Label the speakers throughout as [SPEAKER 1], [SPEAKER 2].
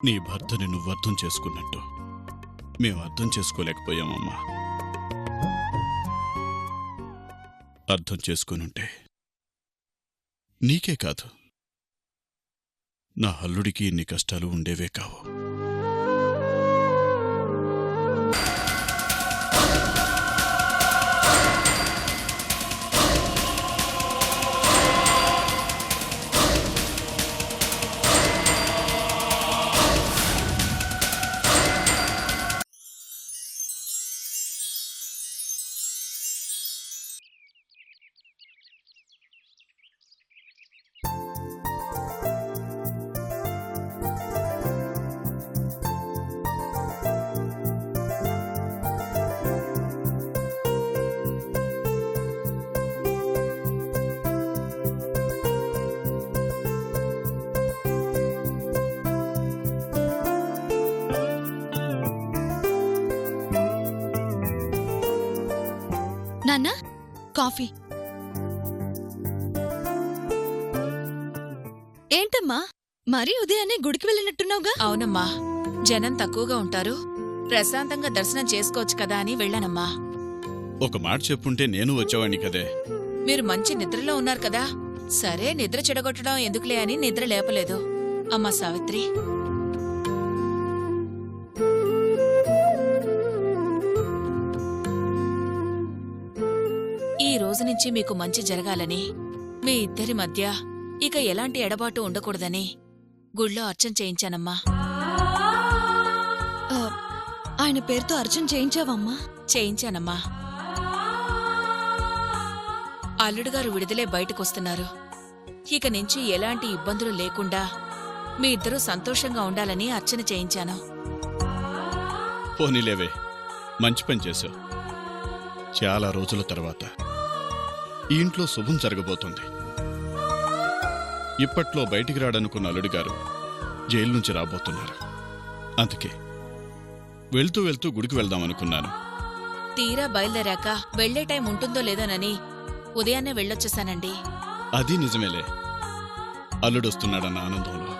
[SPEAKER 1] నీ భర్తని నువ్వు అర్థం చేసుకున్నట్టు మేము అర్థం చేసుకోలేకపోయామమ్మా. అర్థం చేసుకునుంటే నీకే కాదు, నా అల్లుడికి ఇన్ని కష్టాలు ఉండేవే కావు.
[SPEAKER 2] నాన్న, కాఫీ. ఏంటమ్మా, మరీ ఉదయాన్నే గుడికి వెళ్ళినట్టున్నావుగా?
[SPEAKER 3] అవునమ్మా, జనం తక్కువగా ఉంటారు, ప్రశాంతంగా దర్శనం చేసుకోవచ్చు కదా అని వెళ్ళానమ్మా.
[SPEAKER 1] ఒక మాట చెప్పుంటే నేను వచ్చేవాణ్ణి కదే.
[SPEAKER 3] మీరు మంచి నిద్రలో ఉన్నారు కదా, సరే నిద్ర చెడగొట్టడం ఎందుకులే అని నిద్ర లేపలేదు. అమ్మా సావిత్రి, ఈ రోజు నుంచి మీకు మంచి జరగాలని, మీ ఇద్దరి మధ్య ఇక ఎలాంటి ఎడబాటు ఉండకూడదని గుళ్ళో అర్చన చేయించానమ్మా.
[SPEAKER 2] ఆయన పేరుతో అర్చన చేయించావమ్మా?
[SPEAKER 3] చేయించానమ్మా. అల్లుడుగారు విడుదలే బయటకొస్తున్నారు. ఇక నుంచి ఎలాంటి ఇబ్బందులు లేకుండా మీ ఇద్దరూ సంతోషంగా ఉండాలని అర్చన చేయించాను.
[SPEAKER 1] పోనీలేవే, మంచి పని చేశావు. చాలా రోజుల తర్వాత ఈ ఇంట్లో శుభం జరగబోతుంది. ఇప్పట్లో బయటికి రాడనుకున్న అల్లుడిగారు జైలు నుంచి రాబోతున్నారు. అందుకే వెళ్తూ వెళ్తూ గుడికి వెళ్దామనుకున్నాను.
[SPEAKER 3] తీరా బయలుదేరాక వెళ్లే టైం ఉంటుందో లేదోనని ఉదయాన్నే వెళ్ళొచ్చేశానండి.
[SPEAKER 1] అది నిజమేలే, అల్లుడొస్తున్నాడన్న ఆనందంలో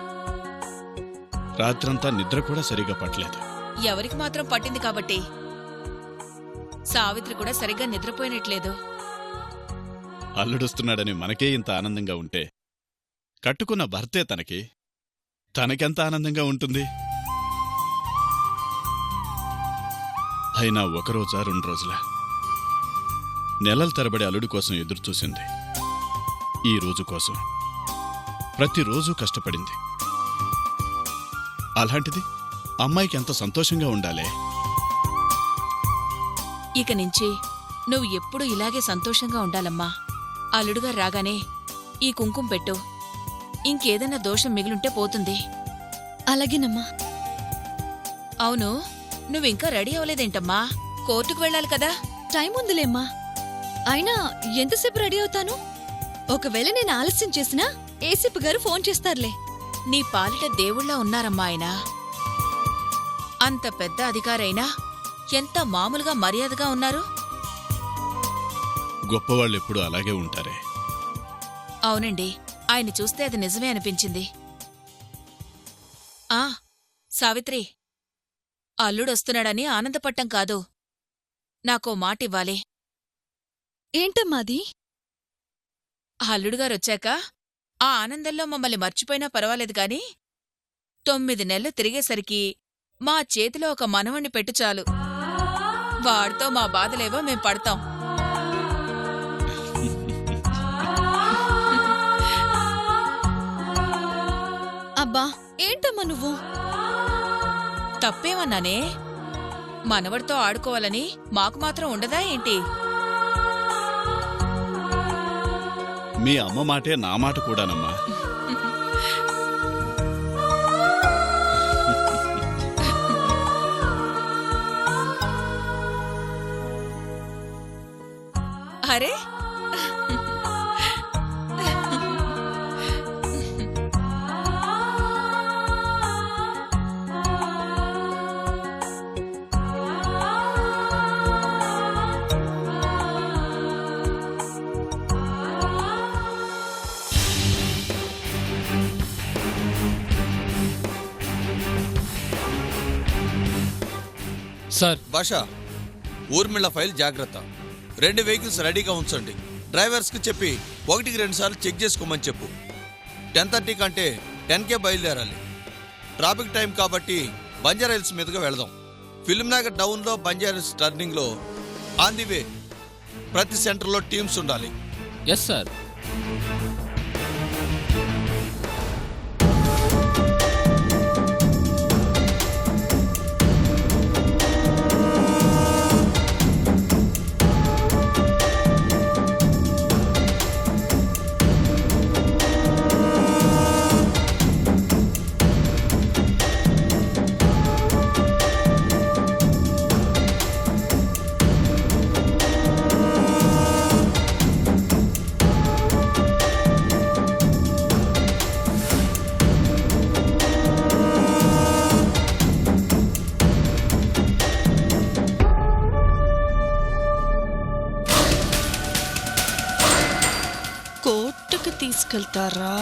[SPEAKER 1] రాత్రంతా నిద్ర కూడా సరిగా పట్టలేదు.
[SPEAKER 3] ఎవరికి మాత్రం పట్టింది కాబట్టి. సావిత్రి కూడా సరిగ్గా నిద్రపోయినట్లేదు.
[SPEAKER 1] అల్లుడొస్తున్నాడని మనకే ఇంత ఆనందంగా ఉంటే కట్టుకున్న భర్తే తనకెంత ఆనందంగా ఉంటుంది? అయినా ఒకరోజా 2 రోజుల నెలల తరబడి అల్లుడి కోసం ఎదురుచూసింది. ఈ రోజు కోసం ప్రతిరోజు కష్టపడింది. అలాంటిది అమ్మాయికి ఎంత సంతోషంగా ఉండాలే.
[SPEAKER 3] ఇక నుంచి నువ్వు ఎప్పుడూ ఇలాగే సంతోషంగా ఉండాలమ్మా. అల్లుడుగా రాగానే ఈ కుంకుమ పెట్టు. ఇంకేదన్నా దోషం మిగిలుంటే పోతుంది.
[SPEAKER 2] అలాగేనమ్మా.
[SPEAKER 3] అవును, నువ్వింకా రెడీ అవ్వలేదేంటమ్మా? కోర్టుకు వెళ్ళాలి కదా.
[SPEAKER 2] టైం ఉందిలేమ్మా. అయినా ఎంతసేపు రెడీ అవుతాను? ఒకవేళ నేను ఆలస్యం చేసినా ఏసీపీ గారు ఫోన్ చేస్తారులే.
[SPEAKER 3] నీ పాలిట దేవుళ్ళ ఉన్నారమ్మా ఆయన. అంత పెద్ద అధికారైనా ఎంత మామూలుగా మర్యాదగా ఉన్నారు.
[SPEAKER 1] గొప్పవాళ్ళెప్పుడూ అలాగే ఉంటారే.
[SPEAKER 3] అవునండి, ఆయన చూస్తే అది నిజమే అనిపించింది. ఆ సావిత్రి, అల్లుడొస్తున్నాడని ఆనందపట్టం కాదు, నాకో మాటివ్వాలి.
[SPEAKER 2] ఏంటమ్మాది?
[SPEAKER 3] అల్లుడుగారొచ్చాక ఆ ఆనందంలో మమ్మల్ని మర్చిపోయినా పర్వాలేదు గాని 9 నెలలు తిరిగేసరికి మా చేతిలో ఒక మనవణ్ణి పెట్టు చాలు. వాడితో మా బాధలేవో మేం పడతాం.
[SPEAKER 2] అబ్బా, ఏంటమ్మా నువ్వు?
[SPEAKER 3] తప్పేమన్నానే? మనవడితో ఆడుకోవాలని మాకు మాత్రం ఉండదా ఏంటి?
[SPEAKER 1] మీ అమ్మ మాటే నా మాట కూడానమ్మా.
[SPEAKER 3] అరే,
[SPEAKER 4] సార్.
[SPEAKER 5] భాషా, ఊర్మిళ ఫైల్ జాగ్రత్త. 2 వెహికల్స్ రెడీగా ఉంచండి. డ్రైవర్స్కి చెప్పి 1కి 2 సార్లు చెక్ చేసుకోమని చెప్పు. 10:30 కంటే 10కే బయలుదేరాలి. ట్రాఫిక్ టైం కాబట్టి బంజారాహిల్స్ మీదుగా వెళదాం. ఫిల్మ్ నగర్ డౌన్లో బంజారాహిల్స్ టర్నింగ్లో ఆన్ ది వే ప్రతి సెంటర్లో టీమ్స్ ఉండాలి.
[SPEAKER 4] Yes sir.
[SPEAKER 6] కోర్టుకు తీసుకెళ్తారా?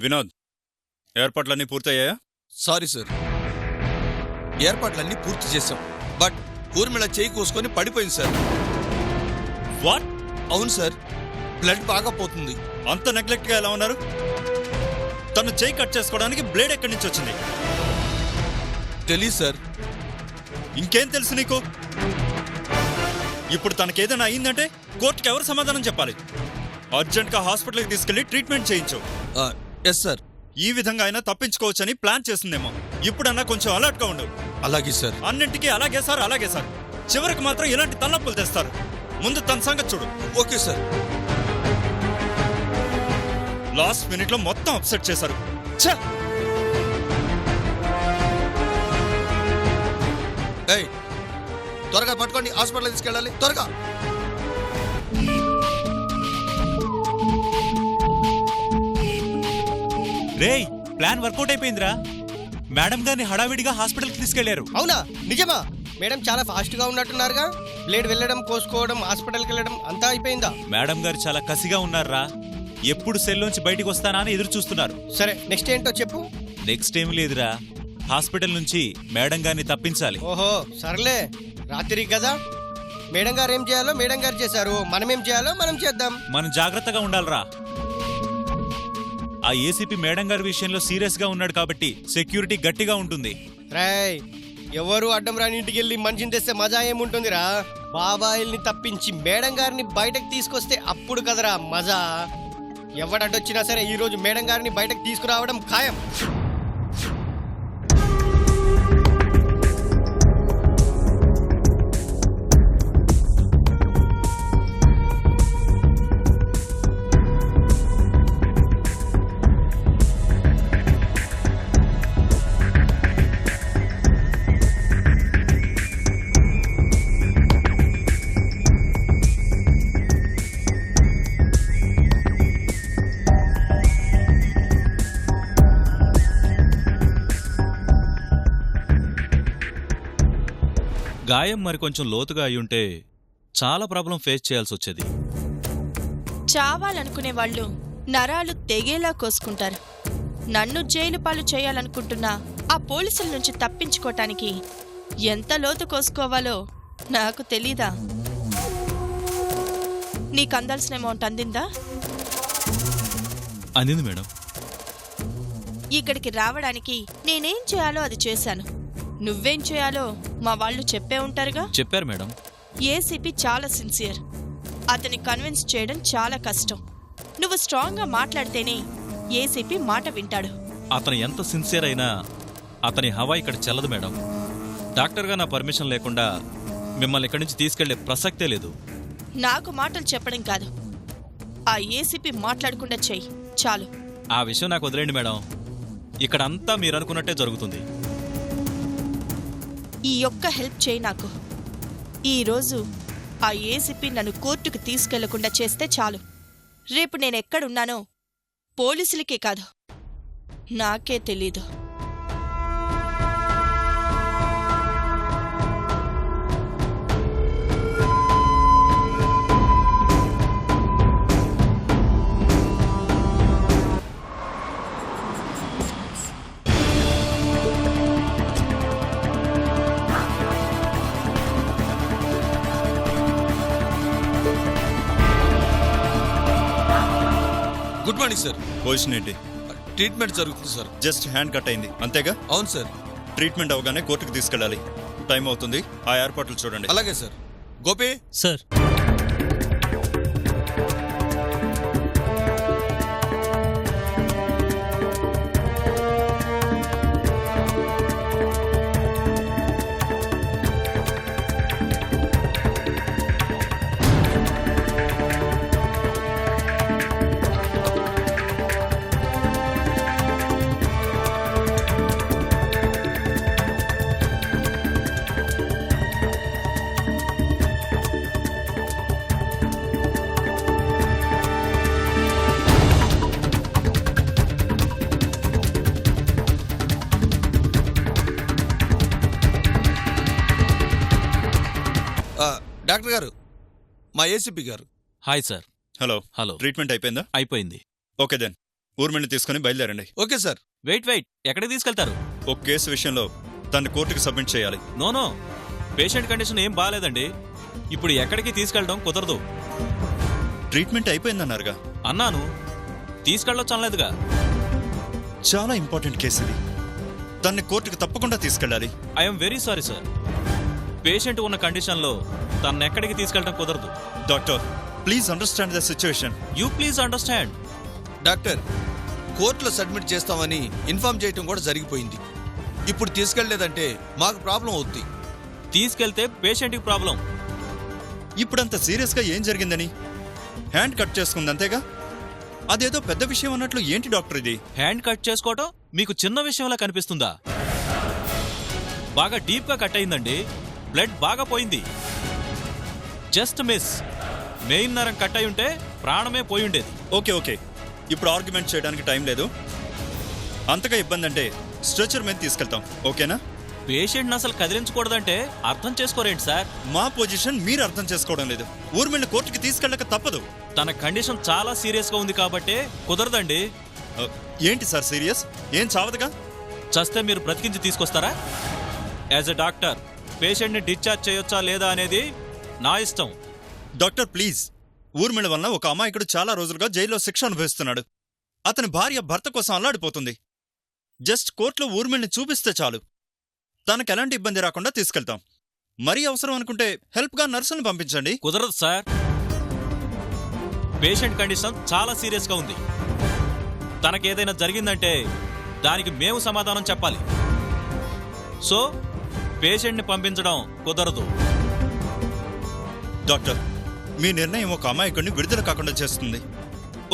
[SPEAKER 7] వినోద్, ఏర్పాట్లన్నీ పూర్తయ్యాయా?
[SPEAKER 5] సారీ సార్, ఏర్పాట్లన్నీ పూర్తి చేశాం. బట్ ఊర్మిళ చేయి కోసుకొని పడిపోయింది సార్.
[SPEAKER 7] వాట్?
[SPEAKER 5] అవును సార్, బ్లడ్ బాగా పోతుంది.
[SPEAKER 7] అంత నెగ్లెక్ట్గా ఎలా ఉన్నారు? తను చేయి కట్ చేసుకోవడానికి బ్లేడ్ ఎక్కడి నుంచి వచ్చింది?
[SPEAKER 5] తెలీదు సార్.
[SPEAKER 7] ఇంకేం తెలుసు నీకు? ఇప్పుడు తనకేదైనా అయిందంటే కోర్టుకి ఎవరు సమాధానం చెప్పాలి? అర్జెంట్గా హాస్పిటల్కి తీసుకెళ్లి ట్రీట్మెంట్ చేయించు.
[SPEAKER 5] Yes sir.
[SPEAKER 7] ఈ విధంగా అయినా తప్పించుకోవచ్చని ప్లాన్ చేస్తుందేమో. ఇప్పుడన్నా కొంచెం అలర్ట్గా ఉండు.
[SPEAKER 5] అలాగే సార్.
[SPEAKER 7] అన్నింటికీ అలాగే సార్, అలాగే సార్. చివరికి మాత్రం ఇలాంటి తలనొప్పులు తెస్తారు. ముందు తన సంగతి చూడు.
[SPEAKER 5] Okay sir.
[SPEAKER 7] లాస్ట్ మినిట్లో మొత్తం అప్సెట్ చేశారు. ఛ!
[SPEAKER 5] ఏయ్, త్వరగా పట్టుకోండి, హాస్పిటల్ తీసుకెళ్ళాలి, త్వరగా.
[SPEAKER 8] రేయ్, ప్లాన్ వర్కౌట్ అయిపోయిందిరా. మేడం గారిని హడావిడిగా హాస్పిటల్కి తీసుకెళ్లారు.
[SPEAKER 9] అవునా? నిజమా? మేడం చాలా ఫాస్ట్ గా ఉన్నట్టున్నారుగా. బ్లేడ్ వెళ్ళడం, కోసుకోవడం, హాస్పిటల్కి వెళ్ళడం అంతా అయిపోయిందా?
[SPEAKER 8] మేడం గారు చాలా కసిగా ఉన్నారా. ఎప్పుడు సెల్లోంచి బయటికి వస్తానా అని ఎదురు చూస్తున్నారు.
[SPEAKER 9] సరే, నెక్స్ట్ ఏంటో చెప్పు.
[SPEAKER 8] నెక్స్ట్ ఏం లేదురా, హాస్పిటల్ నుంచి మేడం గారిని తప్పించాలి.
[SPEAKER 9] ఓహో, సర్లే. రాత్రి కదా, మేడం గారు ఏం చేయాలో మేడం గారు చేశారు. మనం ఏం చేయాలో మనం చేద్దాం.
[SPEAKER 8] మనం జాగ్రత్తగా ఉండాలిరా. ఆ ఏసీపీ మేడం గారి విషయంలో సీరియస్ గా ఉన్నాడు కాబట్టి సెక్యూరిటీ గట్టిగా ఉంటుంది.
[SPEAKER 9] రాయ్, ఎవరు అడ్డం రాని ఇంటికి వెళ్ళి మనిషిని తెస్తే మజా ఏముంటుందిరా? బాబాయిల్ని తప్పించి మేడం గారిని బయటకు తీసుకొస్తే అప్పుడు కదరా మజా. ఎవడడ్డొచ్చినా సరే ఈ రోజు మేడం గారిని బయటకు తీసుకురావడం ఖాయం.
[SPEAKER 8] గాయం మరి కొంచెం లోతుగా అయ్యుంటే చాలా ప్రాబ్లం ఫేస్ చేయాల్సి వచ్చేది.
[SPEAKER 6] చావాలనుకునే వాళ్ళు నరాలు తెగేలా కోసుకుంటారు. నన్ను జైలు పాలు చేయాలనుకుంటున్నా ఆ పోలీసుల నుంచి తప్పించుకోటానికి ఎంత లోతు కోసుకోవాలో నాకు తెలీదా? నీకు అందాల్సిన అమౌంట్ అందిందా?
[SPEAKER 8] అందింది మేడం.
[SPEAKER 6] ఇక్కడికి రావడానికి నేనేం చేయాలో అది చేశాను. నువ్వేం చేయాలో మా వాళ్ళు చెప్పే ఉంటారుగా.
[SPEAKER 8] చెప్పారు మేడం.
[SPEAKER 6] ఏసీపీ చాలా సిన్సియర్. అతని కన్విన్స్ చేయడం చాలా కష్టం. నువ్వు స్ట్రాంగ్గా మాట్లాడితేనే ఏసీపీ మాట వింటాడు.
[SPEAKER 8] అతను ఎంత సిన్సియర్ అయినా అతని హవా ఇక్కడ చెల్లదు మేడం. డాక్టర్గా నా పర్మిషన్ లేకుండా మిమ్మల్ని ఇక్కడి నుంచి తీసుకెళ్లే ప్రసక్తే లేదు.
[SPEAKER 6] నాకు మాటలు చెప్పడం కాదు, ఆ ఏసీపీ మాట్లాడకుండా చెయ్యి చాలు.
[SPEAKER 8] ఆ విషయం నాకు వదిలేండి మేడం. ఇక్కడ అంతా మీరు అనుకున్నట్టే జరుగుతుంది.
[SPEAKER 6] ఈ ఒక్క హెల్ప్ చేయి నాకు. ఈరోజు ఆ ఏసీపీ నన్ను కోర్టుకు తీసుకెళ్లకుండా చేస్తే చాలు. రేపు నేనెక్కడున్నానో పోలీసులకే కాదు, నాకే తెలీదు.
[SPEAKER 5] Good morning sir.
[SPEAKER 7] పొజిషన్ ఏంటి?
[SPEAKER 5] ట్రీట్మెంట్ జరుగుతుంది సార్.
[SPEAKER 7] జస్ట్ హ్యాండ్ కట్ అయింది అంతేగా?
[SPEAKER 5] అవును సార్.
[SPEAKER 7] ట్రీట్మెంట్ అవగానే కోర్టుకు తీసుకెళ్ళాలి. టైం అవుతుంది, ఆ ఏర్పాట్లు చూడండి.
[SPEAKER 5] అలాగే సార్. గోపి
[SPEAKER 8] సార్.
[SPEAKER 5] డాక్టర్ గారు, మా ఏసీపీ గారు.
[SPEAKER 8] Hi sir.
[SPEAKER 7] Hello.
[SPEAKER 8] Hello.
[SPEAKER 7] Treatment అయిపోయిందా?
[SPEAKER 8] అయిపోయింది.
[SPEAKER 7] ఓకే దెన్ ఊర్మిళని తీసుకుని బయలుదేరండి.
[SPEAKER 5] Okay sir.
[SPEAKER 8] వెయిట్ ఎక్కడికి తీసుకెళ్తారు?
[SPEAKER 7] ఒక కేసు విషయంలో తన కోర్టుకు సబ్మిట్ చేయాలి.
[SPEAKER 8] నో పేషెంట్ కండిషన్ ఏం బాగాలేదండి. ఇప్పుడు ఎక్కడికి తీసుకెళ్ళడం కుదరదు.
[SPEAKER 7] ట్రీట్మెంట్ అయిపోయిందన్నారుగా.
[SPEAKER 8] అన్నాను, తీసుకెళ్ళొచ్చు అనలేదుగా.
[SPEAKER 7] చాలా ఇంపార్టెంట్ కేసు ఇది. తన్ని కోర్టుకు తప్పకుండా తీసుకెళ్ళాలి.
[SPEAKER 8] I'm very sorry sir. Patient ఉన్న కండిషన్లో తను ఎక్కడికి తీసుకెళ్ళడం కుదరదు.
[SPEAKER 7] Doctor please understand the situation.
[SPEAKER 8] You please understand.
[SPEAKER 5] Doctor, కోర్టులో సబ్మిట్ చేస్తామని ఇన్ఫార్మ్ చేయటం కూడా జరిగిపోయింది. ఇప్పుడు తీసుకెళ్లేదంటే మాకు ప్రాబ్లం అవుద్ది.
[SPEAKER 8] తీసుకెళ్తే పేషెంట్కి ప్రాబ్లం.
[SPEAKER 7] ఇప్పుడంత సీరియస్గా ఏం జరిగిందని? హ్యాండ్ కట్ చేసుకుంది అంతేగా? అదేదో పెద్ద విషయం అన్నట్లు ఏంటి డాక్టర్ ఇది?
[SPEAKER 8] హ్యాండ్ కట్ చేసుకోవటం మీకు చిన్న విషయంలా కనిపిస్తుందా? బాగా డీప్గా కట్ అయిందండి. బ్లడ్ బాగా పోయింది. Just miss. మెయిన్ నరం కట్ అయి ఉంటే ప్రాణమే పోయి ఉండేది.
[SPEAKER 7] ఓకే ఇప్పుడు ఆర్గ్యుమెంట్ చేయడానికి టైం లేదు. అంతగా ఇబ్బంది అంటే స్ట్రెచర్ మీద తీసుకెళ్తాం, ఓకేనా?
[SPEAKER 8] పేషెంట్ని అసలు కదిలించకూడదంటే అర్థం చేసుకోరేంటి సార్?
[SPEAKER 7] మా పొజిషన్ మీరు అర్థం చేసుకోవడం లేదు. ఊర్మిళ కోర్టుకి తీసుకెళ్ళక తప్పదు.
[SPEAKER 8] తన కండిషన్ చాలా సీరియస్గా ఉంది కాబట్టి కుదరదండి.
[SPEAKER 7] ఏంటి సార్ సీరియస్? ఏం చావదుగా?
[SPEAKER 8] చస్తే మీరు బ్రతికించి తీసుకొస్తారా? యాజ్ ఎ డాక్టర్ పేషెంట్ని డిశ్చార్జ్ చేయొచ్చా లేదా అనేది నా ఇష్టం.
[SPEAKER 7] Doctor please. ఊర్మిళ వల్ల ఒక అమాయకుడు చాలా రోజులుగా జైల్లో శిక్ష అనుభవిస్తున్నాడు. అతని భార్య భర్త కోసం అల్లాడిపోతుంది. జస్ట్ కోర్టులో ఊర్మిళని చూపిస్తే చాలు. తనకు ఎలాంటి ఇబ్బంది రాకుండా తీసుకెళ్తాం. మరీ అవసరం అనుకుంటే హెల్ప్గా నర్సులను పంపించండి.
[SPEAKER 8] కుదరదు సార్. పేషెంట్ కండిషన్ చాలా సీరియస్గా ఉంది. తనకేదైనా జరిగిందంటే దానికి మేము సమాధానం చెప్పాలి. సో పేషెంట్ని పంపించడం కుదరదు.
[SPEAKER 7] డాక్టర్, మీ నిర్ణయం ఒక అమాయకుడిని విడుదల కాకుండా చేస్తుంది.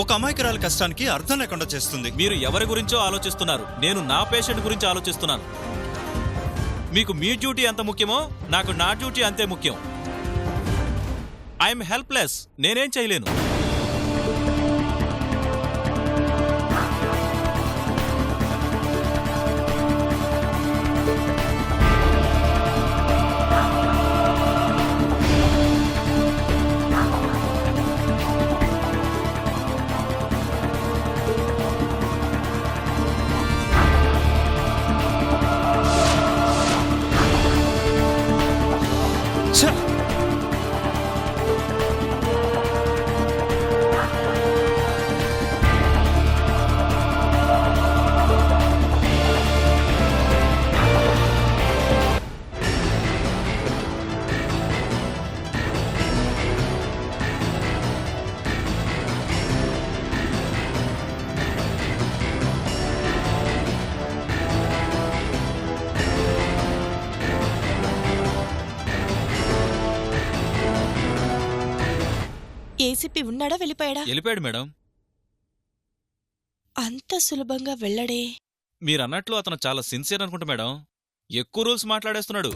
[SPEAKER 7] ఒక అమాయకురాలి కష్టానికి అర్థం లేకుండా చేస్తుంది.
[SPEAKER 8] మీరు ఎవరి గురించో ఆలోచిస్తున్నారు, నేను నా పేషెంట్ గురించి ఆలోచిస్తున్నాను. మీకు మీ డ్యూటీ ఎంత ముఖ్యమో నాకు నా డ్యూటీ అంతే ముఖ్యం. I'm helpless. నేనేం చేయలేను.
[SPEAKER 6] ఏసీపీ ఉన్నాడా వెళ్ళిపోయాడా?
[SPEAKER 8] వెళ్ళిపోయాడు మేడం.
[SPEAKER 6] అంత సులభంగా వెళ్ళడే.
[SPEAKER 8] మీరన్నట్లు అతను చాలా సిన్సియర్ అనుకుంటా మేడం. ఎక్కువ రూల్స్ మాట్లాడేస్తున్నాడు.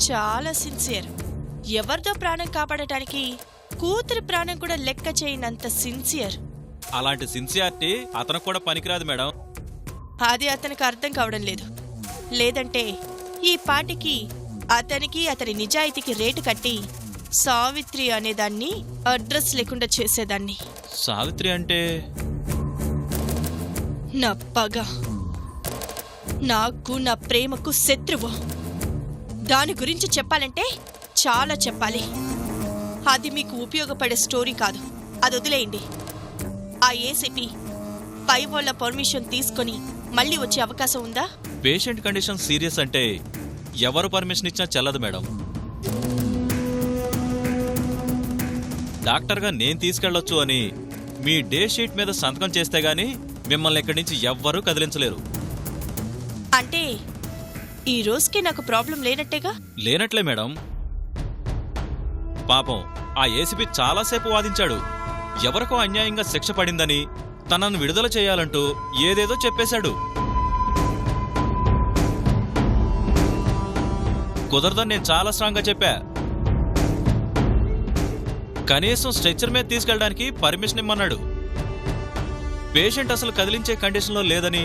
[SPEAKER 6] చాలా సిన్సియర్. ఎవరిదో ప్రాణం కాపాడటానికి కూతురి ప్రాణం కూడా లెక్క చేయనంత సిన్సియర్.
[SPEAKER 8] అలాంటి సిన్సియారిటీ అతనికి కూడా పనికిరాదు మేడం.
[SPEAKER 6] అది అతనికి అర్థం కావడం లేదు. లేదంటే ఈ పాటికి అతనికి అతని నిజాయితీకి రేటు కట్టి సావిత్రి అనేదాన్ని అడ్రస్ లేకుండా చేసేదాన్ని.
[SPEAKER 8] సావిత్రి అంటే
[SPEAKER 6] నా పగ, నాకు నా ప్రేమకు శత్రువు. దాని గురించి చెప్పాలంటే చాలా చెప్పాలి. అది మీకు ఉపయోగపడే స్టోరీ కాదు. అది వదిలేయండి. ఆ ఏసీపీ పై వాళ్ళ పర్మిషన్ తీసుకొని మళ్ళీ వచ్చే అవకాశం ఉందా?
[SPEAKER 8] పేషెంట్ కండిషన్ సీరియస్ అంటే ఎవరు పర్మిషన్ ఇచ్చినా చెల్లదు మేడం. డాక్టర్గా నేను తీసుకెళ్లొచ్చు అని మీ డే షీట్ మీద సంతకం చేస్తే గానీ మిమ్మల్ని ఇక్కడి నుంచి ఎవ్వరూ కదిలించలేరు.
[SPEAKER 6] అంటే ఈ రోజుకి నాకు ప్రాబ్లం లేనట్టేగా?
[SPEAKER 8] లేనట్లే మేడం. పాపం ఆ ఏసీపీ చాలాసేపు వాదించాడు. ఎవరికో అన్యాయంగా శిక్ష పడిందని తనను విడుదల చేయాలంటూ ఏదేదో చెప్పేశాడు. కుదరదని నేను చాలా స్ట్రాంగ్గా చెప్పా. కనీసం స్ట్రెచ్చర్ మీద తీసుకెళ్ళడానికి పర్మిషన్ ఇమ్మన్నాడు. పేషెంట్ అసలు కదిలించే కండిషన్లో లేదని,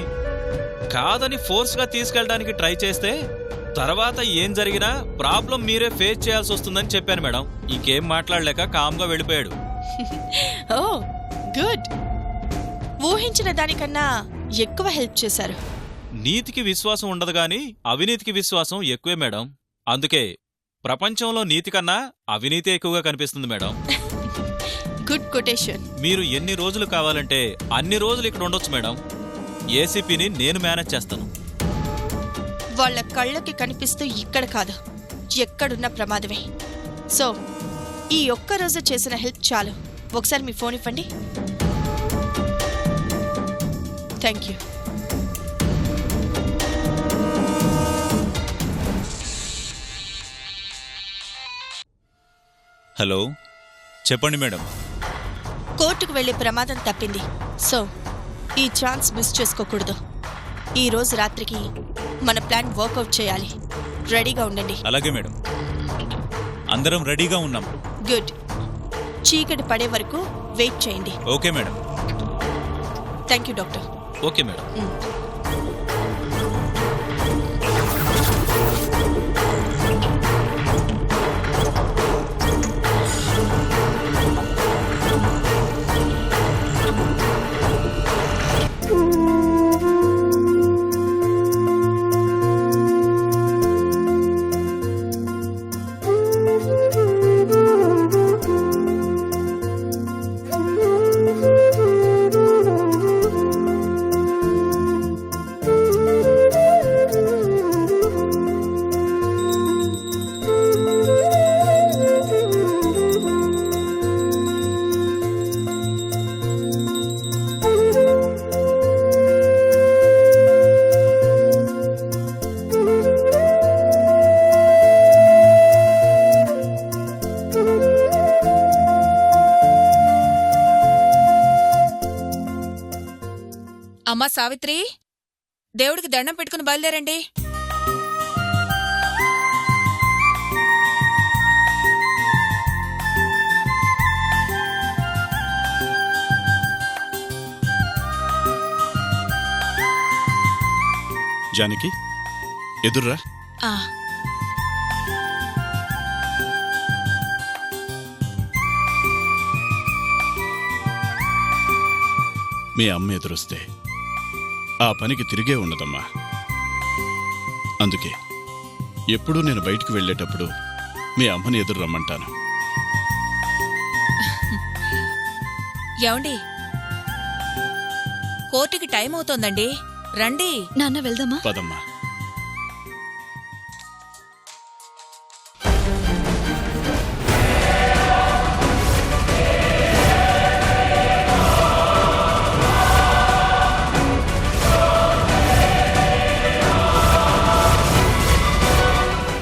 [SPEAKER 8] కాదని ఫోర్స్గా తీసుకెళ్ళడానికి ట్రై చేస్తే తర్వాత ఏం జరిగినా ప్రాబ్లం మీరే ఫేస్ చేయాల్సి వస్తుందని చెప్పాను మేడం. ఇంకేం మాట్లాడలేక కామ్గా వెళ్ళిపోయాడు.
[SPEAKER 6] ఓ గుడ్. ఊహించిన దానికన్నా ఎక్కువ హెల్ప్ చేశారు.
[SPEAKER 8] నీతికి విశ్వాసం ఉండదు గాని అవినీతికి విశ్వాసం ఎక్కువే మేడం. అందుకే ప్రపంచంలో నీతి కన్నా అవినీతి ఎక్కువగా కనిపిస్తుంది మేడం.
[SPEAKER 6] Good quotation.
[SPEAKER 8] మీరు ఎన్ని రోజులు కావాలంటే అన్ని రోజులు ఇక్కడ ఉండొచ్చు మేడం. ఏసీపీని నేను మేనేజ్ చేస్తాను.
[SPEAKER 6] వాళ్ళ కళ్ళకి కనిపిస్తూ ఇక్కడ కాదు, ఎక్కడున్న ప్రమాదమే. సో ఈ ఒక్కరోజు చేసిన హెల్ప్ చాలు. ఒకసారి మీ ఫోన్ ఇవ్వండి. Thank you.
[SPEAKER 7] హలో, చెప్పండి మేడం.
[SPEAKER 6] కోర్టుకు వెళ్లే ప్రమాదం తప్పింది. సో ఈ ఛాన్స్ మిస్ చేసుకోకూడదు. ఈ రోజు రాత్రికి మన ప్లాన్ వర్కౌట్ చేయాలి. రెడీగా ఉండండి.
[SPEAKER 7] అలాగే మేడం, అందరం రెడీగా ఉన్నాం.
[SPEAKER 6] గుడ్. చీకటి పడే వరకు వెయిట్ చేయండి.
[SPEAKER 7] Okay madam.
[SPEAKER 6] Thank you doctor.
[SPEAKER 8] Okay madam.
[SPEAKER 3] అమ్మా సావిత్రి, దేవుడికి దండం పెట్టుకుని బయలుదేరండి.
[SPEAKER 1] జానకి, ఎదుర్రా.
[SPEAKER 3] ఆ
[SPEAKER 1] మీ అమ్మ ఎదురొస్తే ఆ పనికి తిరిగే ఉండదమ్మా. అందుకే ఎప్పుడూ నేను బయటికి వెళ్ళేటప్పుడు మీ అమ్మని ఎదురు రమ్మంటాను.
[SPEAKER 3] ఏమండి, కోర్టుకి టైం అవుతోందండి, రండి.
[SPEAKER 2] నాన్న వెళ్దామా?
[SPEAKER 1] పదమ్మా.